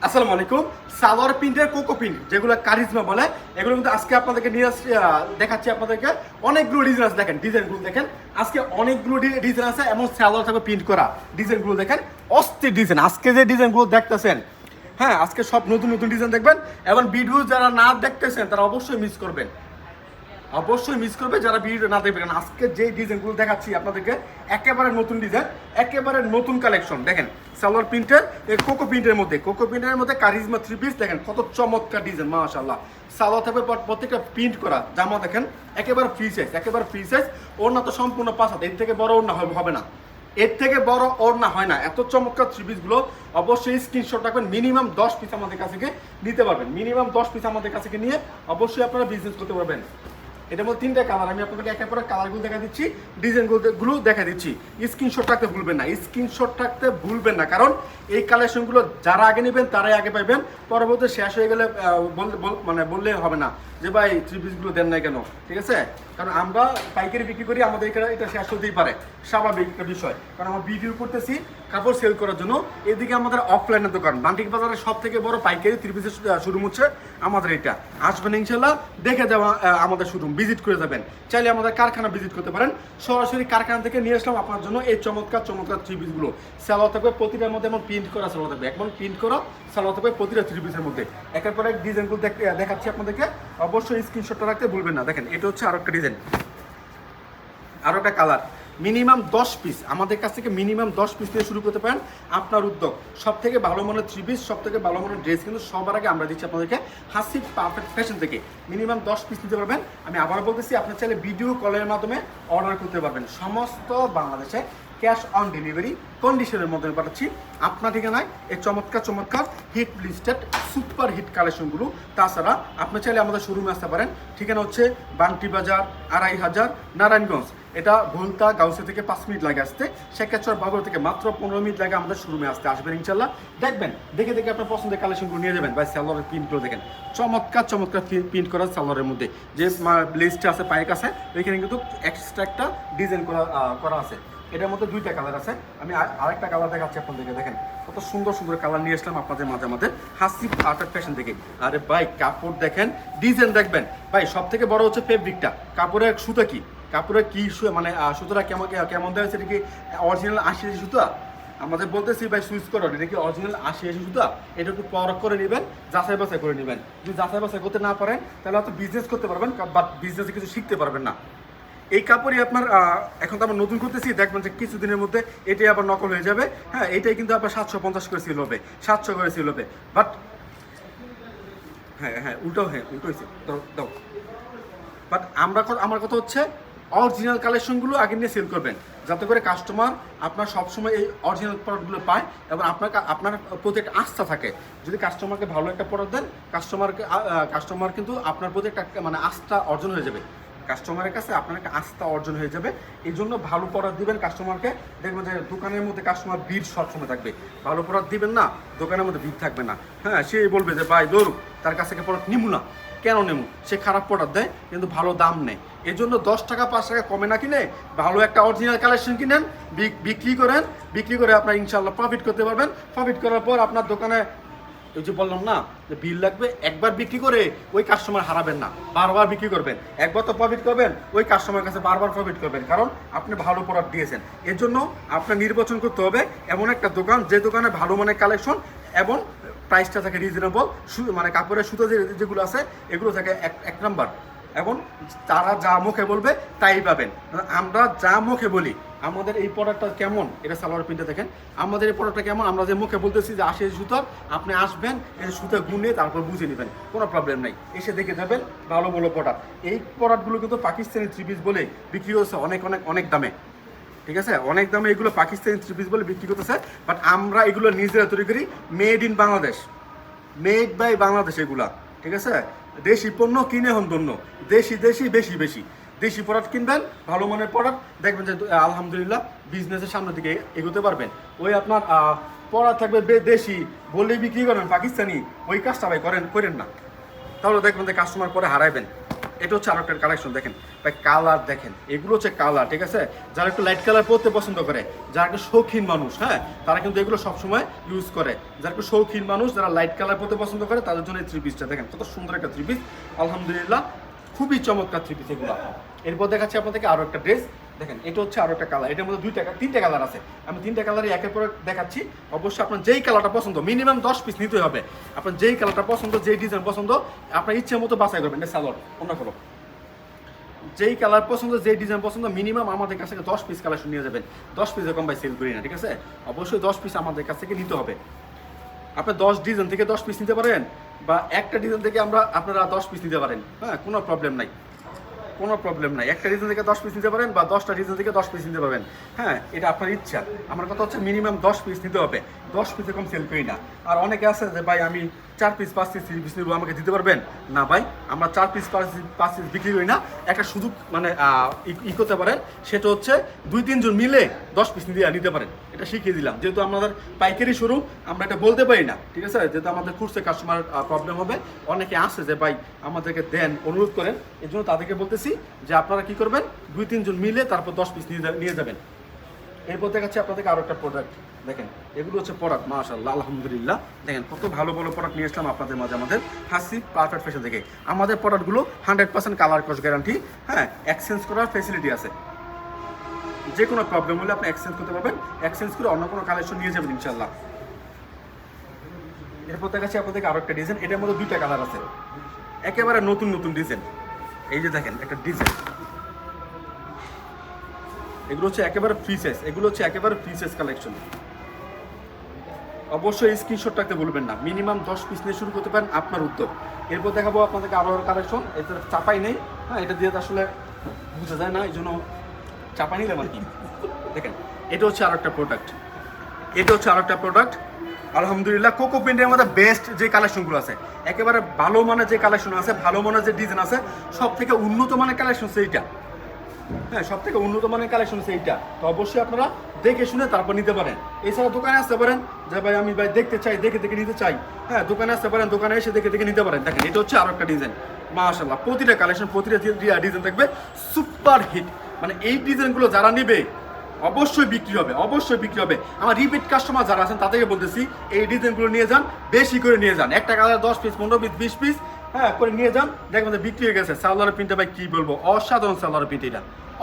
আসসালামু আলাইকুম। সালোয়ার প্রিন্টের কোকো প্রিন্ট যেগুলো কারিজমা বলে, এগুলো কিন্তু আজকে আপনাদেরকে নিয়ে আসছি, দেখাচ্ছি আপনাদেরকে। অনেকগুলো ডিজাইন আছে, দেখেন ডিজাইনগুলো দেখেন। আজকে অনেকগুলো ডিজাইন আছে, এমন সালোয়ার থাকবে প্রিন্ট করা ডিজাইনগুলো দেখেন। অস্থির ডিজাইন আজকে যে ডিজাইনগুলো দেখতেছেন, হ্যাঁ আজকে সব নতুন নতুন ডিজাইন দেখবেন। এবং ভিডিও যারা না দেখতেছেন তারা অবশ্যই মিস করবেন, অবশ্যই মিস করবে যারা ভিডিও না দেখবেন। আজকে যে ডিজাইনগুলো দেখাচ্ছি আপনাদেরকে একেবারে নতুন ডিজাইন, একেবারে নতুন কালেকশন। দেখেন সালোয়ার প্রিন্টের এই কোকো প্রিন্টের মধ্যে কারিজমা থ্রি পিস দেখেন কত চমৎকার ডিজাইন, মাশাআল্লাহ। সালোয়ার থাকবে প্রত্যেকটা প্রিন্ট করা, জামা দেখেন একেবারে ফ্রি সাইজ, ওড়না তো সম্পূর্ণ 5 হাত, এর থেকে বড় ওড়না হবে না, এর থেকে বড় ওড়না হয় না। এত চমৎকার থ্রি পিসগুলো অবশ্যই স্ক্রিনশট রাখবেন। মিনিমাম 10 পিস আমাদের কাছে নিতে পারবেন, মিনিমাম 10 পিস আমাদের কাছে নিয়ে অবশ্যই আপনারা বিজনেস করতে পারবেন। এটার মধ্যে 3টা কালার, আমি আপনাদেরকে একে পরে কালারগুলো দেখা দিচ্ছি, ডিজাইনগুলো দেখা দিচ্ছি। স্ক্রিনশট রাখতে ভুলবেন না, কারণ এই কালেকশনগুলো যারা আগে নেবেন তারাই আগে পাইবেন। পরবর্তী শেষ হয়ে গেলে বললে হবে না যে ভাই থ্রি পিসগুলো দেন নাই কেন, ঠিক আছে? কারণ আমরা পাইকারি বিক্রি করি, আমাদের এখানে এটা শেষ হতেই পারে, স্বাভাবিক একটা বিষয়। কারণ আমরা ভিডিও করতেছি কাপড় সেল করার জন্য। এদিকে আমাদের অফলাইনের দোকান, বান্টিক বাজারের সব থেকে বড় পাইকারি থ্রি পিসের শোরুম হচ্ছে আমাদের এটা। আসবেন ইনশাল্লাহ, দেখে যাওয়া আমাদের শোরুম ভিজিট করে যাবেন। চাইলে আমাদের কারখানা ভিজিট করতে পারেন। সরাসরি কারখানা থেকে নিয়ে আসলাম আপনার জন্য এই চমৎকার থ্রি পিসগুলো। সালোয়ার থাকবে প্রতিটার মধ্যে এমন প্রিন্ট করা সালোয়ার থাকবে, একদম প্রিন্ট করা সালোয়ার থাকবে প্রতিটা থ্রি পিসের মধ্যে। একের পর এক ডিজাইনগুলো দেখাচ্ছি আপনাদেরকে, অবশ্যই স্ক্রিনশটটা রাখতে ভুলবেন না। দেখেন এটা হচ্ছে আরো একটা ডিজাইন, আরো একটা কালার। মিনিমাম 10 পিস আমাদের কাছ থেকে মিনিমাম 10 পিস দিয়ে শুরু করতে পারেন আপনার উদ্যোগ। সব থেকে ভালো মানের থ্রি পিস, সব থেকে ভালো মানের ড্রেস কিন্তু সবার আগে আমরা দিচ্ছি আপনাদেরকে হাসি পারফেক্ট ফ্যাশন থেকে। মিনিমাম 10 পিস নিতে পারবেন। আমি আবার বলতেছি, আপনি চাইলে ভিডিও কলের মাধ্যমে অর্ডার করতে পারবেন। সমস্ত বাংলাদেশে ক্যাশ অন ডেলিভারি কন্ডিশনের মধ্যে পাঠাচ্ছি আপনার ঠিকানায় এই চমৎকার হিট লিস্টেড সুপার হিট কালেকশনগুলো। তাছাড়া আপনি চাইলে আমাদের শোরুমে আসতে পারেন। ঠিকানা হচ্ছে বান্টি বাজার, 2500 নারায়ণগঞ্জ। এটা ভুলতা গাউসে থেকে 5 মিনিট লাগে আসতে, শেখাচর বাগর থেকে মাত্র 15 মিনিট লাগে আমাদের শোরুমে আসবেন ইনশাল্লাহ। দেখবেন, দেখে আপনার পছন্দের কালেকশনগুলো নিয়ে যাবেন। ভাই সালোয়ারের প্রিন্টগুলো দেখেন, চমৎকার প্রিন্ট করা সালোয়ারের মধ্যে যে লেসটা আছে পায়ের কাছে, ওইখানে কিন্তু এক্সট্রা একটা ডিজাইন করা আছে। এটার মধ্যে 2টা কালার আছে, আমি আরেকটা কালার দেখাচ্ছি আপনাদেরকে। দেখেন কত সুন্দর কালার নিয়ে আসলাম আপনাদের মাঝে হাসি পারফেক্ট ফ্যাশন থেকে। আরে ভাই কাপড় দেখেন, ডিজাইন দেখবেন। ভাই সব থেকে বড় হচ্ছে ফেব্রিকটা, কাপড়ের সুতা কি, কাপড়ের কি মানে সুতোটা কেমন দেওয়া হয়েছে, এটা কি অরিজিনাল 80 সুতা? আমাদের বলতেছি ভাই সুইচ করো, এটা কি অরিজিনাল 80 সুতা? এটা একটু পরখ করে নেবেন, যাচাই বাছাই করে নেবেন। যদি যাচাই বাছাই করতে না পারেন তাহলে হয়তো বিজনেস করতে পারবেন, বাট বিজনেসে কিছু শিখতে পারবেন না। এই কাপড়ই আপনার এখন তো আমরা নতুন করতেছি, দেখবেন যে কিছুদিনের মধ্যে এটাই আবার নকল হয়ে যাবে। হ্যাঁ, এটাই কিন্তু আবার 750 করে সেল হবে, 700 করে সেল হবে। বাট হ্যাঁ উল্টো হয়েছে দাও। বাট আমার কথা হচ্ছে অরিজিনাল কালেকশনগুলো আগে নিয়ে সেল করবেন, যাতে করে কাস্টমার আপনার সবসময় এই অরিজিনাল প্রোডাক্টগুলো পায় এবং আপনার প্রতি একটা আস্থা থাকে। যদি কাস্টমারকে ভালো একটা প্রোডাক্ট দেন, কাস্টমার কিন্তু আপনার প্রতি একটা মানে আস্থা অর্জন হয়ে যাবে, কাস্টমারের কাছে আপনার একটা আস্থা অর্জন হয়ে যাবে। এই জন্য ভালো প্রোডাক্ট দিবেন কাস্টমারকে। দেখবেন যে দোকানের মধ্যে কাস্টমার ভিড় সবসময় থাকবে, ভালো প্রোডাক্ট দিবেন না, দোকানের মধ্যে ভিড় থাকবে না। হ্যাঁ, সে বলবে যে ভাই দৌড়, তার কাছ থেকে প্রোডাক্ট নিবো না। কেন নেব? সে খারাপ প্রোডাক্ট দেয় কিন্তু ভালো দাম নেয়। এই জন্য 10 টাকা 5 টাকা কমে না কিনে ভালো একটা অরিজিনাল কালেকশন কিনেন, বিক্রি করে আপনার ইনশাল্লাহ প্রফিট করতে পারবেন। প্রফিট করার পর আপনার দোকানে ওই যে বললাম না যে বিল লাগবে, একবার বিক্রি করে ওই কাস্টমার হারাবেন না, বারবার বিক্রি করবেন। একবার তো প্রফিট করবেন, ওই কাস্টমারের কাছে বারবার প্রফিট করবেন, কারণ আপনি ভালো প্রোডাক্ট দিয়েছেন। এর জন্য আপনার নির্বাচন করতে হবে এমন একটা দোকান, যে দোকানে ভালো মানের কালেকশন এবং প্রাইসটা থাকে রিজনেবল, মানে কাপড়ের সুতো যেগুলো আছে এগুলো থাকে এক নাম্বার, এবং তারা যা মুখে বলবে তাই পাবেন। আমরা যা মুখে বলি আমাদের এই প্রোডাক্টটা কেমন, এটা সালোয়ার প্রিন্টে দেখেন আমাদের এই প্রোডাক্টটা কেমন, আমরা যে মুখে বলতেছি যে 80 সুতার, আপনি আসবেন এই সুতা গুনে তারপর বুঝে নেবেন, কোনো প্রবলেম নাই। এসে দেখে যাবেন ভালো প্রোডাক্ট। এই প্রোডাক্টগুলো কিন্তু পাকিস্তানি থ্রি পিস বলে বিক্রি করছে অনেক দামে, ঠিক আছে? অনেক দামে এগুলো পাকিস্তানি থ্রি পিস বলে বিক্রি করতেছে। বাট আমরা এগুলো নিজেরা তৈরি করি, made in Bangladesh, made by Bangladesh এগুলা, ঠিক আছে? দেশি পণ্য কিনে হন ধন্য, দেশি বেশি দেশি প্রোডাক্ট কিনবেন, ভালো মানের প্রোডাক্ট দেখবেন যে আলহামদুলিল্লাহ বিজনেসের সামনের দিকে এগোতে পারবেন। ওই আপনার প্রোডাক্ট থাকবে দেশি বলে বিক্রি করেন পাকিস্তানি, ওই কাজটা ভাই করেন না, তাহলে দেখবেন যে কাস্টমার পরে হারাইবেন। এটা হচ্ছে আরো একটা কালেকশন দেখেন ভাই, কালার দেখেন, এগুলো হচ্ছে কালার, ঠিক আছে। যারা একটু লাইট কালার পরতে পছন্দ করে, যারা একটু শৌখিন মানুষ, হ্যাঁ, তারা কিন্তু এগুলো সবসময় ইউজ করে। যারা একটু শৌখিন মানুষ, যারা লাইট কালার পরতে পছন্দ করে, তাদের জন্য এই থ্রি পিসটা দেখেন কত সুন্দর একটা থ্রি পিস, আলহামদুলিল্লাহ খুবই চমৎকার থ্রি পিস এগুলো। এরপর দেখাচ্ছি আপনাদেরকে আরো একটা ড্রেস দেখেন, এটা হচ্ছে আরো একটা কালার, এটার মধ্যে তিনটা কালার আছে। আমি তিনটা কালারই একের পর দেখাচ্ছি। অবশ্যই আপনার যেই কালারটা পছন্দ, মিনিমাম 10 পিস নিতে হবে। আপনার যেই কালারটা পছন্দ, যেই ডিজাইন পছন্দ, আপনার ইচ্ছে মতো বাছাই করবেন। এটা সালোয়ার, অন্য করো, যেই কালার পছন্দ, যেই ডিজাইন পছন্দ, মিনিমাম আমাদের কাছ থেকে 10 পিস কালেকশন নিয়ে যাবেন। 10 পিস এরকম ভাই সেল করি না, ঠিক আছে। অবশ্যই 10 পিস আমাদের কাছ থেকে নিতে হবে। আপনি 10 ডিজাইন থেকে 10 পিস নিতে পারেন, বা একটা ডিজাইন থেকে আপনারা 10 পিস নিতে পারেন, হ্যাঁ, কোনো প্রবলেম নাই, কোনো প্রবলেম নাই। একটা ডিজাইন থেকে 10 পিস নিতে পারেন, বা 10টা ডিজাইন থেকে 10 পিস নিতে পারবেন, হ্যাঁ, এটা আপনার ইচ্ছা। আমার কথা হচ্ছে মিনিমাম 10 পিস নিতে হবে। 10 পিস এরকম সেল করি না। আর অনেকে আছে যে ভাই আমি 4 পিস 5 পিস 3 পিস নিব, আমাকে দিতে পারবেন না। ভাই আমরা 4 পিস 5 পিস বিক্রি করি না। একটা সুযোগ মানে করতে পারেন, সেটা হচ্ছে 2-3 জন মিলে 10 পিস নিতে পারেন। এটা শিখিয়ে দিলাম, যেহেতু আমাদের পাইকারি শুরু, আমরা এটা বলতে পারি না, ঠিক আছে। যেহেতু আমাদের খুচরা কাস্টমার প্রবলেম হবে, অনেকে আসে যে ভাই আমাদেরকে দেন, অনুরোধ করেন, এই জন্য তাদেরকে বলতেছি যে আপনারা কি করবেন, 2-3 জন মিলে তারপর 10 পিস নিয়ে যাবেন। এরপর দেখাচ্ছি আপনাদেরকে আরো একটা প্রোডাক্ট দেখেন, এগুলো হচ্ছে প্রোডাক্ট, মাশাআল্লাহ আলহামদুলিল্লাহ। দেখেন কত ভালো ভালো প্রোডাক্ট নিয়ে আসলাম আপনাদের মাঝে আমাদের হাসি পারফেক্ট ফ্যাশন থেকে। আমাদের প্রোডাক্টগুলো 100% কালার কস গ্যারান্টি, হ্যাঁ, এক্সচেঞ্জ করার ফ্যাসিলিটি আছে। যে কোনো প্রবলেম হলে আপনি এক্সচেঞ্জ করতে পারবেন, এক্সচেঞ্জ করে অন্য কোনো কালেকশন নিয়ে যাবেন ইনশাল্লাহ। এরপর দেখাচ্ছি আপনাদেরকে আরো একটা ডিজাইন, এটার মধ্যে 2টা কালার আছে, একেবারে নতুন নতুন ডিজাইন। এই যে দেখেন একটা ডিজাইন, এগুলো হচ্ছে একেবারে ফ্রি সাইজ, এগুলো হচ্ছে একেবারে ফ্রি সাইজ কালেকশন। অবশ্যই স্ক্রিনশট রাখতে ভুলবেন না। মিনিমাম 10 পিস নিয়ে শুরু করতে পারেন, আপনার উদ্যোগ। এরপর দেখাবো আপনাদেরকে আরো কালেকশন, এতে চাপাই নেই, হ্যাঁ, এটা দিয়ে তো আসলে বোঝা যায় না, এই জন্য চাপাই নিলাম আর কি। দেখেন এটা হচ্ছে আরো একটা প্রোডাক্ট, এটা হচ্ছে আরো একটা প্রোডাক্ট, আলহামদুলিল্লাহ কোকো প্রিন্টের মধ্যে বেস্ট যে কালেকশনগুলো আছে, একেবারে ভালো মানের যে কালেকশন আছে, ভালো মানের যে ডিজাইন আছে, সব থেকে উন্নত মানের কালেকশন হচ্ছে এইটা, হ্যাঁ, সব থেকে উন্নত মানের কালেকশন হচ্ছে এইটা। তো অবশ্যই আপনারা দেখে শুনে তারপর নিতে পারেন। এছাড়া দোকানে আসতে পারেন যে ভাই আমি ভাই দেখতে চাই, দেখে দেখে নিতে চাই, হ্যাঁ, দোকানে আসতে পারেন, দোকানে এসে দেখে দেখে নিতে পারেন। দেখেন এটা হচ্ছে আরো একটা ডিজাইন, মাশাআল্লাহ প্রতিটা কালেকশন, প্রতিটা ডিজাইন থাকবে সুপার হিট। মানে এই ডিজাইনগুলো যারা নিবে অবশ্যই বিক্রি হবে, অবশ্যই বিক্রি হবে। আমার রিপিট কাস্টমার যারা আছেন তাদেরকে বলতেছি এই ডিজাইনগুলো নিয়ে যান, বেশি করে নিয়ে যান। একটা কালার 10 পিস 15 পিস 20 পিস, হ্যাঁ, করে নিয়ে যান, দেখবেন বিক্রি হয়ে গেছে। সালোয়ারের প্রিন্টটা ভাই কি বলবো, অসাধারণ সালোয়ারের প্রিন্ট, এটা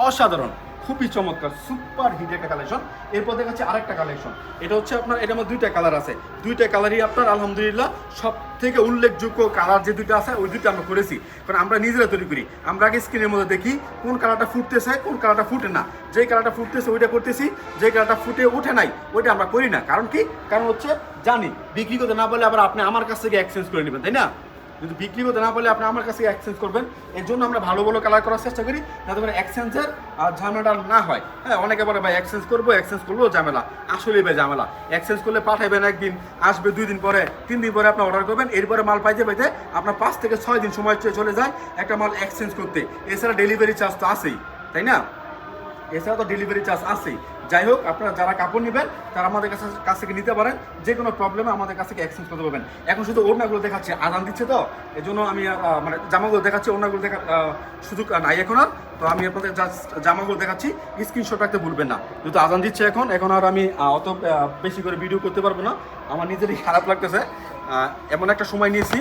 অসাধারণ, খুবই চমৎকার, সুপার হিট একটা কালেকশন। এরপর দেখাচ্ছি আরেকটা কালেকশন, এটা হচ্ছে আপনার, এটার মধ্যে 2টা কালার আছে, 2টা কালারই আপনার আলহামদুলিল্লাহ সব থেকে উল্লেখযোগ্য কালার যে 2টা আছে, ওই 2টা আমরা করেছি, কারণ আমরা নিজেরা তৈরি করি। আমরা আগে স্ক্রিনের মধ্যে দেখি কোন কালারটা ফুটতেছে, কোন কালারটা ফুটে না। যে কালারটা ফুটতেছে ওইটা করতেছি, যে কালারটা ফুটে ওঠে নাই ওইটা আমরা করি না। কারণ কি, কারণ হচ্ছে জানি বিক্রি করতে না পারলে আবার আপনি আমার কাছ থেকে এক্সচেঞ্জ করে নেবেন, তাই না। যদি বিক্রি করতে না পারলে আপনি আমার কাছে এক্সচেঞ্জ করবেন। এর জন্য আমরা ভালো ভালো কালার করার চেষ্টা করি, যাতে করে এক্সচেঞ্জের ঝামেলাটা না হয়। হ্যাঁ, অনেকে বলে ভাই এক্সচেঞ্জ করবো ঝামেলা, আসলেই ভাই ঝামেলা। এক্সচেঞ্জ করলে পাঠাবেন একদিন, আসবে 2 দিন পরে, 3 দিন পরে আপনি অর্ডার করবেন, এরপরে মাল পাইতে পাইতে আপনার 5 থেকে 6 দিন সময় চলে যায় একটা মাল এক্সচেঞ্জ করতে। এছাড়া ডেলিভারি চার্জ তো আছেই, তাই না, এছাড়া তো ডেলিভারি চার্জ আছেই। যাই হোক, আপনারা যারা কাপড় নেবেন তারা আমাদের কাছ থেকে নিতে পারেন, যে কোনো প্রবলেমে আমাদের কাছ থেকে এক্সচেঞ্জ করতে পারবেন। এখন শুধু ওড়নাগুলো দেখাচ্ছি, আজান দিচ্ছে তো এই জন্য আমি মানে জামাগুলো দেখাচ্ছি, ওড়নাগুলো দেখা সুযোগ নাই এখন আর। তো আমি আপনাদের জাস্ট জামাগুলো দেখাচ্ছি, স্ক্রিনশট রাখতে ভুলবেন না। যেহেতু আজান দিচ্ছে এখন আর আমি অত বেশি করে ভিডিও করতে পারবো না, আমার নিজেরই খারাপ লাগতেছে, এমন একটা সময় নিয়েছি।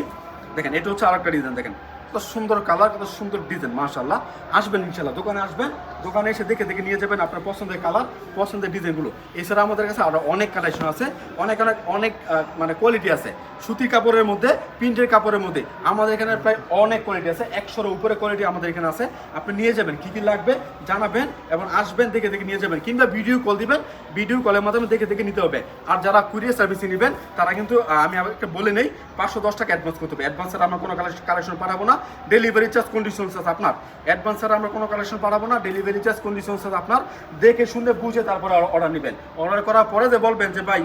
দেখেন এটা হচ্ছে আরেকটা ডিজাইন, দেখেন কত সুন্দর কালার, কত সুন্দর ডিজাইন, মাশাআল্লাহ। আসবেন ইনশাআল্লাহ, দোকানে আসবেন, দোকানে এসে দেখে দেখে নিয়ে যাবেন আপনার পছন্দের কালার, পছন্দের ডিজাইনগুলো। এছাড়া আমাদের কাছে আরও অনেক কালেকশন আছে, অনেক অনেক অনেক মানে কোয়ালিটি আছে। সুতি কাপড়ের মধ্যে, প্রিন্টের কাপড়ের মধ্যে আমাদের এখানে প্রায় অনেক কোয়ালিটি আছে, 100-এর উপরে কোয়ালিটি আমাদের এখানে আছে। আপনি নিয়ে যাবেন, কী কী লাগবে জানাবেন এবং আসবেন, দেখে দেখে নিয়ে যাবেন, কিংবা ভিডিও কল দিবেন, ভিডিও কলের মাধ্যমে দেখে দেখে নিতে হবে। আর যারা কুরিয়ার সার্ভিসে নেবেন তারা কিন্তু আমি একটা বলে নেই, 510 টাকা অ্যাডভান্স করতে হবে। অ্যাডভান্স ছাড়া আমরা কোনো কালেকশন পাঠাবো না, ডেলিভারি চার্জ কন্ডিশন আছে আপনার। অ্যাডভান্স ছাড়া আমরা কোনো কালেকশন পাঠাবো না, ডেলিভারি চার্জ কন্ডিশন আছে আপনার। দেখে শুনে বুঝে তারপরে অর্ডার নেবেন। অর্ডার করার পরে যে বলবেন যে ভাই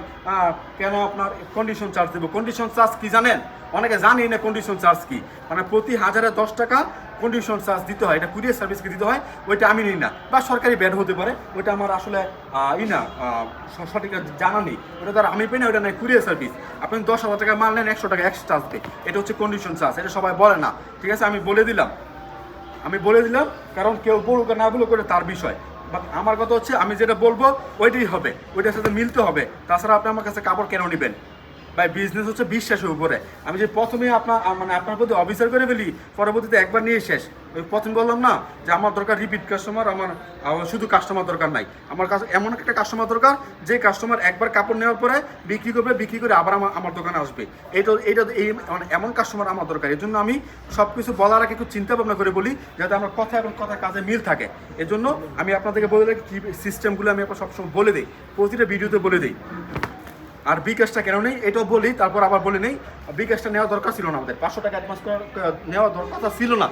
কেন আপনার কন্ডিশন চার্জ দেবো, কন্ডিশন চার্জ কি জানেন, অনেকে জানি না কন্ডিশন চার্জ কি। মানে প্রতি 1010 টাকা কন্ডিশন চার্জ দিতে হয়, এটা কুরিয়ার সার্ভিসকে দিতে হয়, ওইটা আমি নিই না, বা সরকারি ব্যাড হতে পারে, ওইটা আমার আসলে সঠিক জানা নেই, ওটা তার আমি পাই না, ওইটা নাই কুরিয়ার সার্ভিস। আপনি 10,000 টাকা মাল নেন, 100 টাকা এক্সট্রা আসবে, এটা হচ্ছে কন্ডিশন চার্জ, এটা সবাই বলে না, ঠিক আছে, আমি বলে দিলাম। আমি বলে দিলাম, কারণ কেউ বলুক আর না বলুক করে তার বিষয়। বাট আমার কথা হচ্ছে আমি যেটা বলবো ওইটাই হবে, ওইটার সাথে মিলতে হবে। তাছাড়া আপনি আমার কাছে কাপড় কেন নেবেন ভাই? বিজনেস হচ্ছে বিশ্বাসের উপরে। আমি যে প্রথমে আপনার প্রতি অফিসার করে ফেলি, পরবর্তীতে একবার নিয়ে শেষ। ওই প্রথম বললাম না যে আমার দরকার রিপিট কাস্টমার, আমার শুধু কাস্টমার দরকার নাই, আমার কাছে এমন একটা কাস্টমার দরকার যে কাস্টমার একবার কাপড় নেওয়ার পরে বিক্রি করবে, বিক্রি করে আবার আমার দোকানে আসবে। এই মানে এমন কাস্টমার আমার দরকার। এই জন্য আমি সব কিছু বলার আগে একটু চিন্তা ভাবনা করে বলি, যাতে আমার কথা এবং কথা কাজে মিল থাকে। এজন্য আমি আপনাদেরকে বলে রাখি কী সিস্টেমগুলো আমি আপনার সবসময় বলে দিই, প্রতিটা ভিডিওতে বলে দিই। আর বিকাশটা কেন নেই এটাও বলি, তারপর আবার বলে নেই বিকাশটা নেওয়া দরকার ছিল না, আমাদের 500 টাকা অ্যাডভান্স নেওয়া দরকার ছিল না।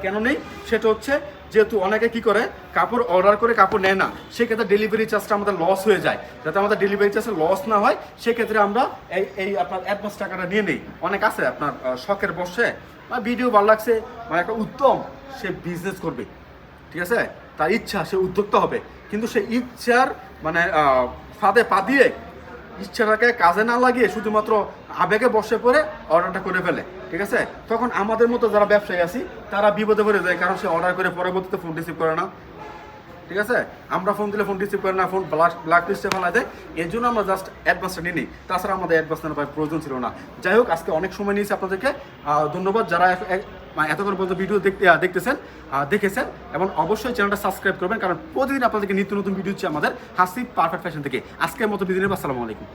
কেন নেই সেটা হচ্ছে, যেহেতু অনেকে কি করে কাপড় অর্ডার করে কাপড় নেয় না, সেক্ষেত্রে ডেলিভারি চার্জটা আমাদের লস হয়ে যায়। যাতে আমাদের ডেলিভারি চার্জে লস না হয় সেক্ষেত্রে আমরা এই আপনার অ্যাডভান্স টাকাটা নিয়ে নেই। অনেক আছে আপনার শখের বসে বা ভিডিও ভালো লাগছে, মানে একটা উত্তম সে বিজনেস করবে, ঠিক আছে, তার ইচ্ছা, সে উদ্যোক্তা হবে, কিন্তু সে ইচ্ছার মানে ফাঁদে পা দিয়ে ইচ্ছাটাকে কাজে না লাগিয়ে শুধুমাত্র আবেগে বসে পড়ে অর্ডারটা করে ফেলে, ঠিক আছে। তখন আমাদের মতো যারা ব্যবসায়ী আছি তারা বিপদে পড়ে যায়, কারণ সে অর্ডার করে পরবর্তীতে ফোন রিসিভ করে না, ঠিক আছে। আমরা ফোন দিলে ফোন রিসিভ করে না, ফোন ব্ল্যাক লিস্টে ফেলা দেয়। এর জন্য আমরা জাস্ট অ্যাডভান্সটা নিই নি, তাছাড়া আমাদের অ্যাডভান্স নেওয়ার প্রয়োজন ছিল না। যাই হোক, আজকে অনেক সময় নিয়েছি আপনাদেরকে, ধন্যবাদ যারা এতক্ষণ পর্যন্ত ভিডিও দেখেছেন, এবং অবশ্যই চ্যানেলটা সাবস্ক্রাইব করবেন, কারণ প্রতিদিন আপনাদেরকে নিত্য নতুন ভিডিও হচ্ছে আমাদের হাসি পারফেক্ট ফ্যাশন থেকে। আজকের মতো বিদিনের আসসালামু আলাইকুম।